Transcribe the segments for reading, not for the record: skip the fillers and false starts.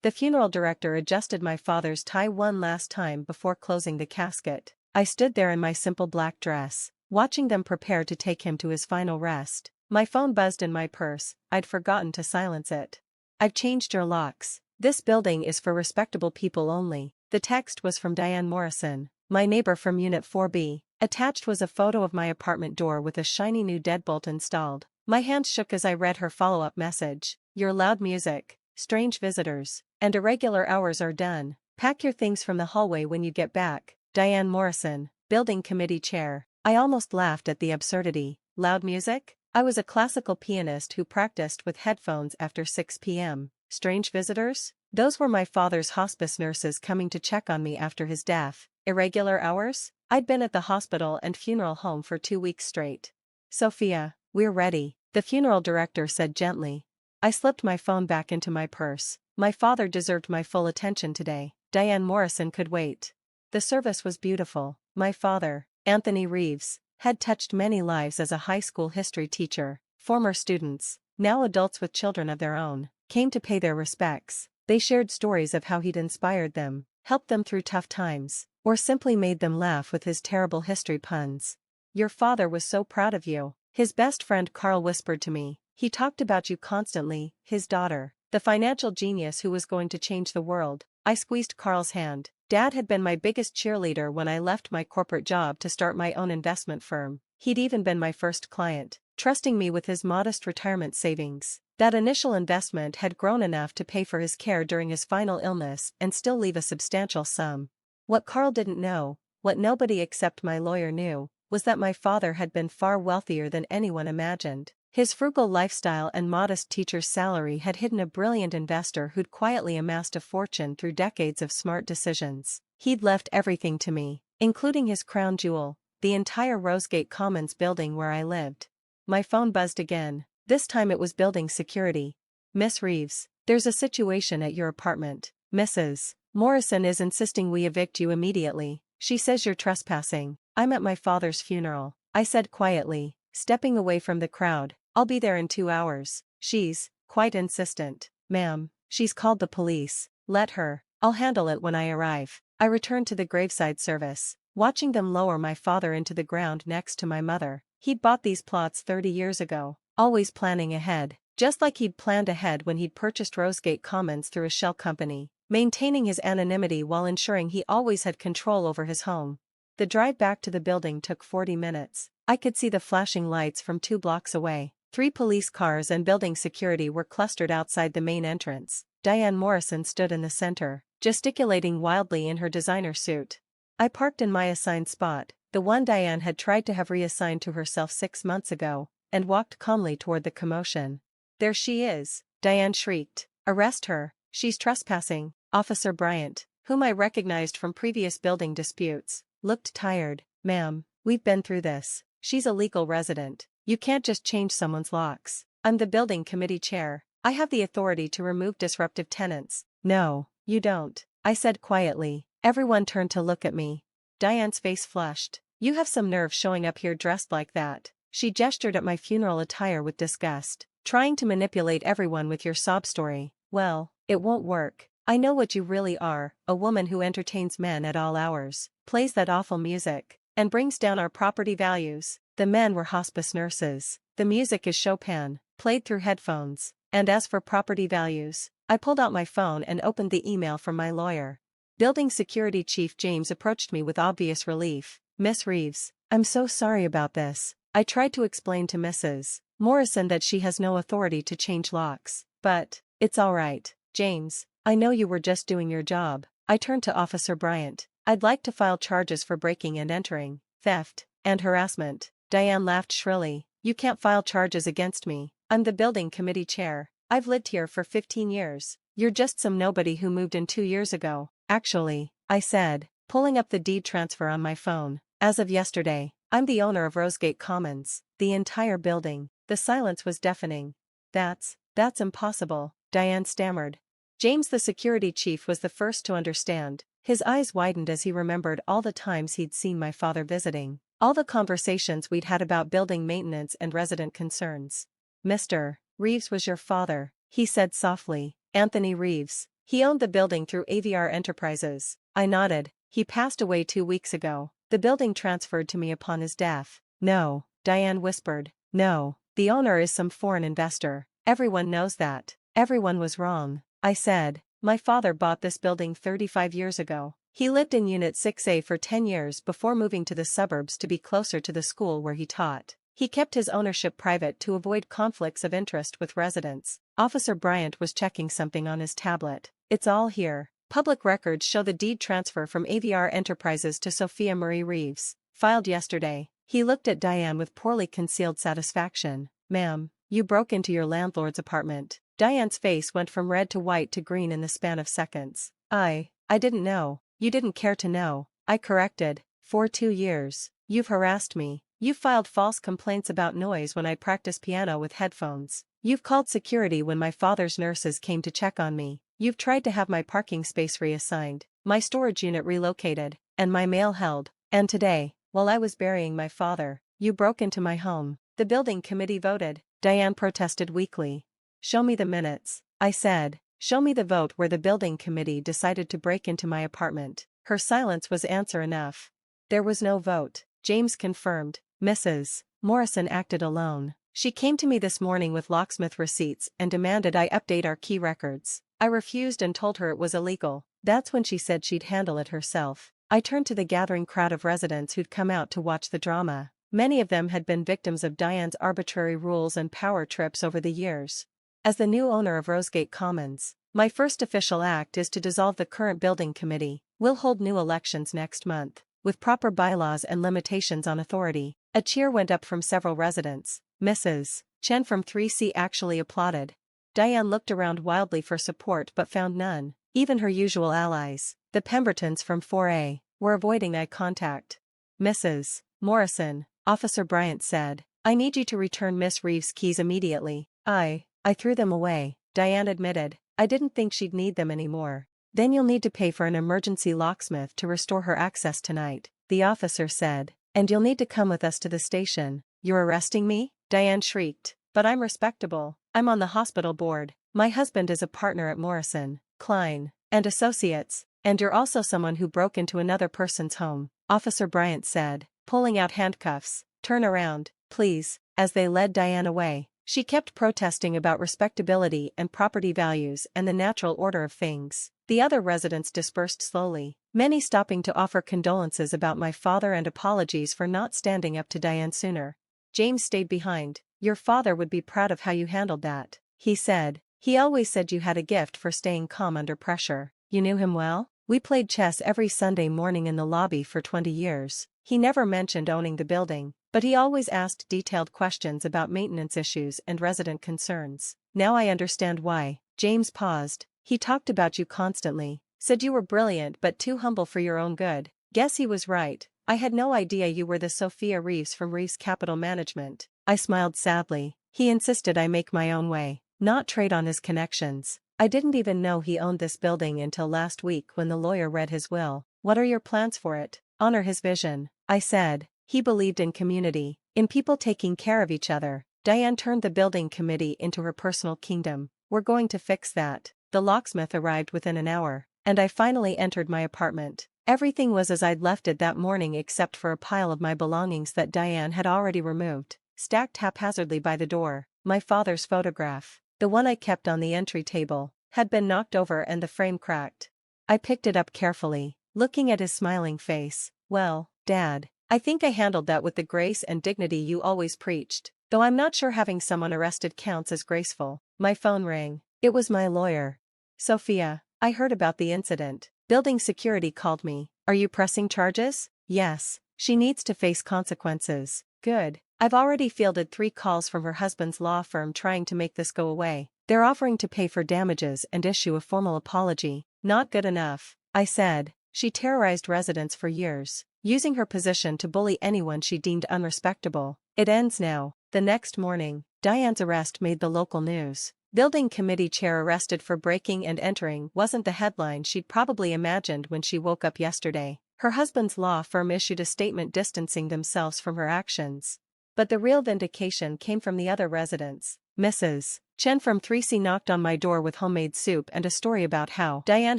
The funeral director adjusted my father's tie one last time before closing the casket. I stood there in my simple black dress, watching them prepare to take him to his final rest. My phone buzzed in my purse. I'd forgotten to silence it. "I've changed your locks. This building is for respectable people only." The text was from Diane Morrison, my neighbor from Unit 4B. Attached was a photo of my apartment door with a shiny new deadbolt installed. My hands shook as I read her follow-up message. "Your loud music, strange visitors, and irregular hours are done. Pack your things from the hallway when you get back. Diane Morrison, Building Committee Chair." I almost laughed at the absurdity. Loud music? I was a classical pianist who practiced with headphones after 6 p.m. Strange visitors? Those were my father's hospice nurses coming to check on me after his death. Irregular hours? I'd been at the hospital and funeral home for 2 weeks straight. "Sophia, we're ready," the funeral director said gently. I slipped my phone back into my purse. My father deserved my full attention today. Diane Morrison could wait. The service was beautiful. My father, Anthony Reeves, had touched many lives as a high school history teacher. Former students, now adults with children of their own, came to pay their respects. They shared stories of how he'd inspired them, helped them through tough times, or simply made them laugh with his terrible history puns. "Your father was so proud of you," his best friend Carl whispered to me. "He talked about you constantly." His daughter, the financial genius who was going to change the world. I squeezed Carl's hand. Dad had been my biggest cheerleader when I left my corporate job to start my own investment firm. He'd even been my first client, trusting me with his modest retirement savings. That initial investment had grown enough to pay for his care during his final illness and still leave a substantial sum. What Carl didn't know, what nobody except my lawyer knew, was that my father had been far wealthier than anyone imagined. His frugal lifestyle and modest teacher's salary had hidden a brilliant investor who'd quietly amassed a fortune through decades of smart decisions. He'd left everything to me, including his crown jewel, the entire Rosegate Commons building where I lived. My phone buzzed again. This time it was building security. "Miss Reeves, there's a situation at your apartment. Mrs. Morrison is insisting we evict you immediately. She says you're trespassing." "I'm at my father's funeral," I said quietly, stepping away from the crowd. "I'll be there in 2 hours." "She's quite insistent." "Ma'am, she's called the police." "Let her. I'll handle it when I arrive." I returned to the graveside service, watching them lower my father into the ground next to my mother. He'd bought these plots 30 years ago. Always planning ahead, just like he'd planned ahead when he'd purchased Rosegate Commons through a shell company, maintaining his anonymity while ensuring he always had control over his home. The drive back to the building took 40 minutes. I could see the flashing lights from 2 blocks away. 3 police cars and building security were clustered outside the main entrance. Diane Morrison stood in the center, gesticulating wildly in her designer suit. I parked in my assigned spot, the one Diane had tried to have reassigned to herself 6 months ago, and walked calmly toward the commotion. "There she is," Diane shrieked. "Arrest her, she's trespassing." Officer Bryant, whom I recognized from previous building disputes, looked tired. "Ma'am, we've been through this. She's a legal resident. You can't just change someone's locks." "I'm the building committee chair. I have the authority to remove disruptive tenants." "No, you don't," I said quietly. Everyone turned to look at me. Diane's face flushed. "You have some nerve showing up here dressed like that." She gestured at my funeral attire with disgust. "Trying to manipulate everyone with your sob story. Well, it won't work. I know what you really are, a woman who entertains men at all hours, plays that awful music, and brings down our property values." The men were hospice nurses. "The music is Chopin, played through headphones. And as for property values," I pulled out my phone and opened the email from my lawyer. Building Security Chief James approached me with obvious relief. "Miss Reeves, I'm so sorry about this. I tried to explain to Mrs. Morrison that she has no authority to change locks, but it's all right. James, I know you were just doing your job." I turned to Officer Bryant. "I'd like to file charges for breaking and entering, theft, and harassment." Diane laughed shrilly. "You can't file charges against me. I'm the building committee chair. I've lived here for 15 years. You're just some nobody who moved in 2 years ago." "Actually," I said, pulling up the deed transfer on my phone, "as of yesterday, I'm the owner of Rosegate Commons, the entire building." The silence was deafening. That's impossible," Diane stammered. James, the security chief, was the first to understand. His eyes widened as he remembered all the times he'd seen my father visiting, all the conversations we'd had about building maintenance and resident concerns. "Mr. Reeves was your father," he said softly. "Anthony Reeves." He owned the building through AVR Enterprises. I nodded. He passed away 2 weeks ago. The building transferred to me upon his death. No, Diane whispered. No, the owner is some foreign investor. Everyone knows that. Everyone was wrong. I said, my father bought this building 35 years ago. He lived in Unit 6A for 10 years before moving to the suburbs to be closer to the school where he taught. He kept his ownership private to avoid conflicts of interest with residents. Officer Bryant was checking something on his tablet. It's all here. Public records show the deed transfer from AVR Enterprises to Sophia Marie Reeves, filed yesterday. He looked at Diane with poorly concealed satisfaction. Ma'am, you broke into your landlord's apartment. Diane's face went from red to white to green in the span of seconds. I didn't know. You didn't care to know. I corrected. For 2 years. You've harassed me. You've filed false complaints about noise when I practice piano with headphones. You've called security when my father's nurses came to check on me. You've tried to have my parking space reassigned, my storage unit relocated, and my mail held. And today, while I was burying my father, you broke into my home. The building committee voted. Diane protested weakly. Show me the minutes. I said. Show me the vote where the building committee decided to break into my apartment. Her silence was answer enough. There was no vote. James confirmed. Mrs. Morrison acted alone. She came to me this morning with locksmith receipts and demanded I update our key records. I refused and told her it was illegal. That's when she said she'd handle it herself. I turned to the gathering crowd of residents who'd come out to watch the drama. Many of them had been victims of Diane's arbitrary rules and power trips over the years. As the new owner of Rosegate Commons, my first official act is to dissolve the current building committee. We'll hold new elections next month, with proper bylaws and limitations on authority. A cheer went up from several residents. Mrs. Chen from 3C actually applauded. Diane looked around wildly for support but found none. Even her usual allies, the Pembertons from 4A, were avoiding eye contact. Mrs. Morrison, Officer Bryant said, I need you to return Miss Reeves' keys immediately. I threw them away, Diane admitted. I didn't think she'd need them anymore. Then you'll need to pay for an emergency locksmith to restore her access tonight, the officer said. And you'll need to come with us to the station. You're arresting me? Diane shrieked. But I'm respectable. I'm on the hospital board. My husband is a partner at Morrison, Klein, and Associates, and you're also someone who broke into another person's home, Officer Bryant said, pulling out handcuffs. Turn around, please, as they led Diane away. She kept protesting about respectability and property values and the natural order of things. The other residents dispersed slowly, many stopping to offer condolences about my father and apologies for not standing up to Diane sooner. James stayed behind. Your father would be proud of how you handled that, he said. He always said you had a gift for staying calm under pressure. You knew him well? We played chess every Sunday morning in the lobby for 20 years. He never mentioned owning the building, but he always asked detailed questions about maintenance issues and resident concerns. Now I understand why. James paused. He talked about you constantly, said you were brilliant but too humble for your own good. Guess he was right. I had no idea you were the Sophia Reeves from Reeves Capital Management. I smiled sadly. He insisted I make my own way, not trade on his connections. I didn't even know he owned this building until last week when the lawyer read his will. What are your plans for it? Honor his vision, I said. He believed in community, in people taking care of each other. Diane turned the building committee into her personal kingdom. We're going to fix that. The locksmith arrived within an hour, and I finally entered my apartment. Everything was as I'd left it that morning except for a pile of my belongings that Diane had already removed, stacked haphazardly by the door. My father's photograph, the one I kept on the entry table, had been knocked over and the frame cracked. I picked it up carefully, looking at his smiling face. Well, Dad, I think I handled that with the grace and dignity you always preached, though I'm not sure having someone arrested counts as graceful. My phone rang. It was my lawyer. Sophia, I heard about the incident. Building security called me. Are you pressing charges? Yes. She needs to face consequences. Good. I've already fielded 3 calls from her husband's law firm trying to make this go away. They're offering to pay for damages and issue a formal apology. Not good enough, I said. She terrorized residents for years, using her position to bully anyone she deemed unrespectable. It ends now. The next morning, Diane's arrest made the local news. Building committee chair arrested for breaking and entering wasn't the headline she'd probably imagined when she woke up yesterday. Her husband's law firm issued a statement distancing themselves from her actions. But the real vindication came from the other residents. Mrs. Chen from 3C knocked on my door with homemade soup and a story about how Diane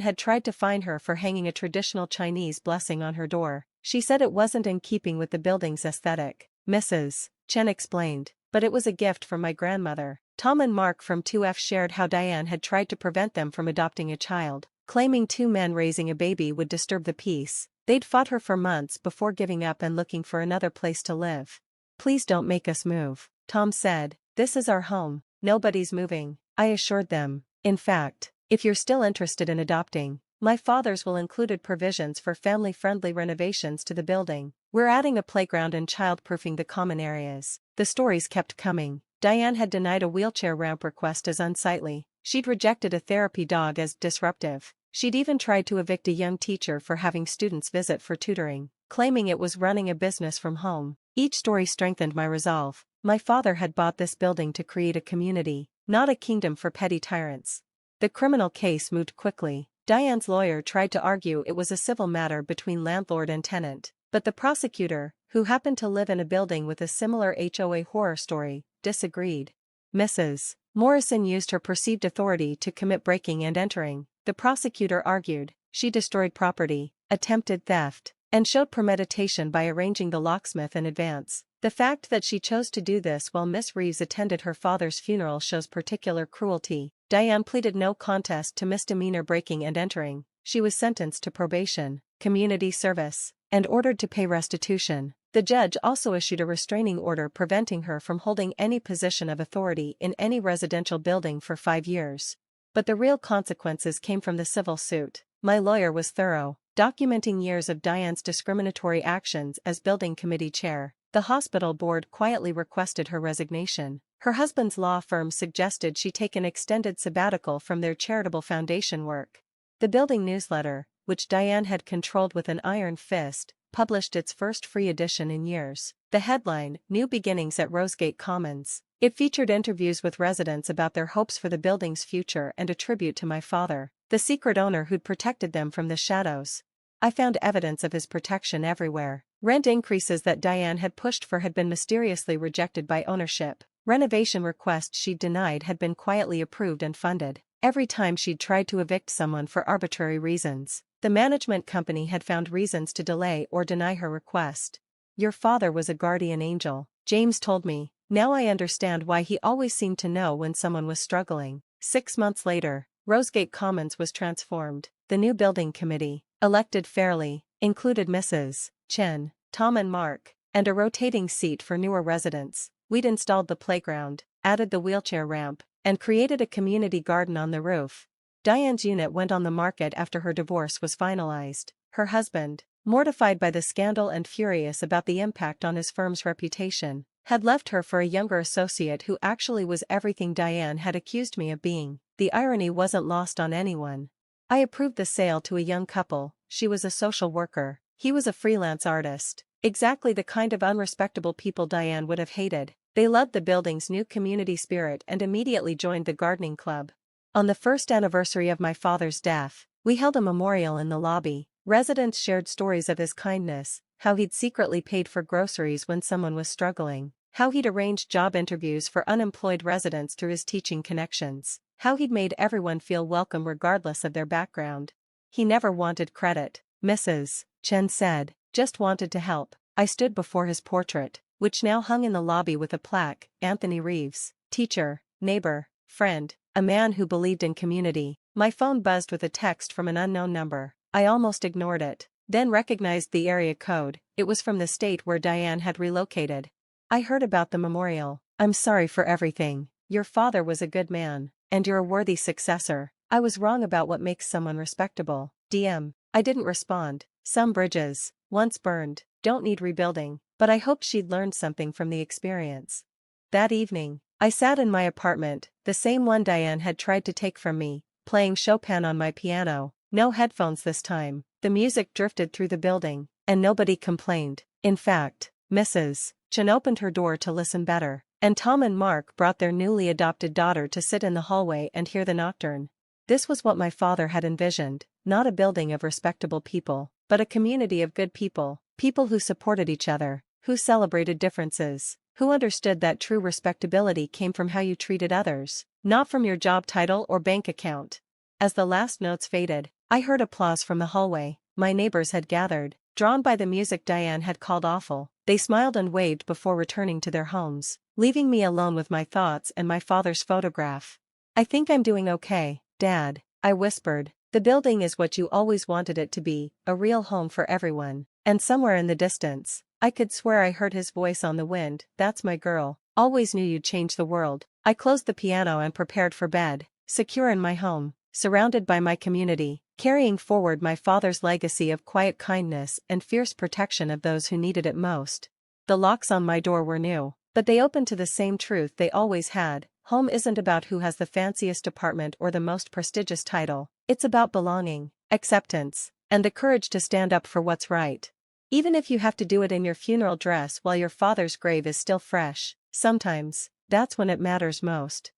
had tried to fine her for hanging a traditional Chinese blessing on her door. She said it wasn't in keeping with the building's aesthetic. Mrs. Chen explained, but it was a gift from my grandmother. Tom and Mark from 2F shared how Diane had tried to prevent them from adopting a child, claiming two men raising a baby would disturb the peace. They'd fought her for months before giving up and looking for another place to live. "Please don't make us move," Tom said. "This is our home. Nobody's moving," I assured them. "In fact, if you're still interested in adopting, my father's will included provisions for family-friendly renovations to the building. We're adding a playground and child-proofing the common areas." The stories kept coming. Diane had denied a wheelchair ramp request as unsightly. She'd rejected a therapy dog as disruptive. She'd even tried to evict a young teacher for having students visit for tutoring, claiming it was running a business from home. Each story strengthened my resolve. My father had bought this building to create a community, not a kingdom for petty tyrants. The criminal case moved quickly. Diane's lawyer tried to argue it was a civil matter between landlord and tenant, but the prosecutor, who happened to live in a building with a similar HOA horror story, disagreed. Mrs. Morrison used her perceived authority to commit breaking and entering. The prosecutor argued she destroyed property, attempted theft, and showed premeditation by arranging the locksmith in advance. The fact that she chose to do this while Miss Reeves attended her father's funeral shows particular cruelty. Diane pleaded no contest to misdemeanor breaking and entering. She was sentenced to probation, community service, and ordered to pay restitution. The judge also issued a restraining order preventing her from holding any position of authority in any residential building for 5 years. But the real consequences came from the civil suit. My lawyer was thorough, documenting years of Diane's discriminatory actions as building committee chair. The hospital board quietly requested her resignation. Her husband's law firm suggested she take an extended sabbatical from their charitable foundation work. The building newsletter, which Diane had controlled with an iron fist, published its first free edition in years. The headline, "New Beginnings at Rosegate Commons." It featured interviews with residents about their hopes for the building's future and a tribute to my father, the secret owner who'd protected them from the shadows. I found evidence of his protection everywhere. Rent increases that Diane had pushed for had been mysteriously rejected by ownership. Renovation requests she'd denied had been quietly approved and funded. Every time she'd tried to evict someone for arbitrary reasons, the management company had found reasons to delay or deny her request. "Your father was a guardian angel," James told me. "Now I understand why he always seemed to know when someone was struggling." 6 months later, Rosegate Commons was transformed. The new building committee, elected fairly, included Mrs. Chen, Tom and Mark, and a rotating seat for newer residents. We'd installed the playground, added the wheelchair ramp, and created a community garden on the roof. Diane's unit went on the market after her divorce was finalized. Her husband, mortified by the scandal and furious about the impact on his firm's reputation, had left her for a younger associate who actually was everything Diane had accused me of being. The irony wasn't lost on anyone. I approved the sale to a young couple. She was a social worker. He was a freelance artist. Exactly the kind of unrespectable people Diane would have hated. They loved the building's new community spirit and immediately joined the gardening club. On the first anniversary of my father's death, we held a memorial in the lobby. Residents shared stories of his kindness, how he'd secretly paid for groceries when someone was struggling, how he'd arranged job interviews for unemployed residents through his teaching connections, how he'd made everyone feel welcome regardless of their background. He never wanted credit, Mrs. Chen said, just wanted to help. I stood before his portrait, which now hung in the lobby with a plaque, Anthony Reeves, teacher, neighbor, friend, a man who believed in community. My phone buzzed with a text from an unknown number. I almost ignored it, then recognized the area code. It was from the state where Diane had relocated. "I heard about the memorial. I'm sorry for everything. Your father was a good man, and you're a worthy successor. I was wrong about what makes someone respectable. DM. I didn't respond. Some bridges, once burned, don't need rebuilding, but I hoped she'd learned something from the experience. That evening, I sat in my apartment, the same one Diane had tried to take from me, playing Chopin on my piano. No headphones this time. The music drifted through the building, and nobody complained. In fact, Mrs. Chen opened her door to listen better, and Tom and Mark brought their newly adopted daughter to sit in the hallway and hear the nocturne. This was what my father had envisioned, not a building of respectable people, but a community of good people, people who supported each other, who celebrated differences, who understood that true respectability came from how you treated others, not from your job title or bank account. As the last notes faded, I heard applause from the hallway. My neighbors had gathered, drawn by the music Diane had called awful. They smiled and waved before returning to their homes, leaving me alone with my thoughts and my father's photograph. "I think I'm doing okay, Dad," I whispered. "The building is what you always wanted it to be, a real home for everyone." And somewhere in the distance, I could swear I heard his voice on the wind. "That's my girl. Always knew you'd change the world." I closed the piano and prepared for bed, secure in my home, surrounded by my community, carrying forward my father's legacy of quiet kindness and fierce protection of those who needed it most. The locks on my door were new, but they opened to the same truth they always had. Home isn't about who has the fanciest apartment or the most prestigious title. It's about belonging, acceptance, and the courage to stand up for what's right. Even if you have to do it in your funeral dress while your father's grave is still fresh, sometimes, that's when it matters most.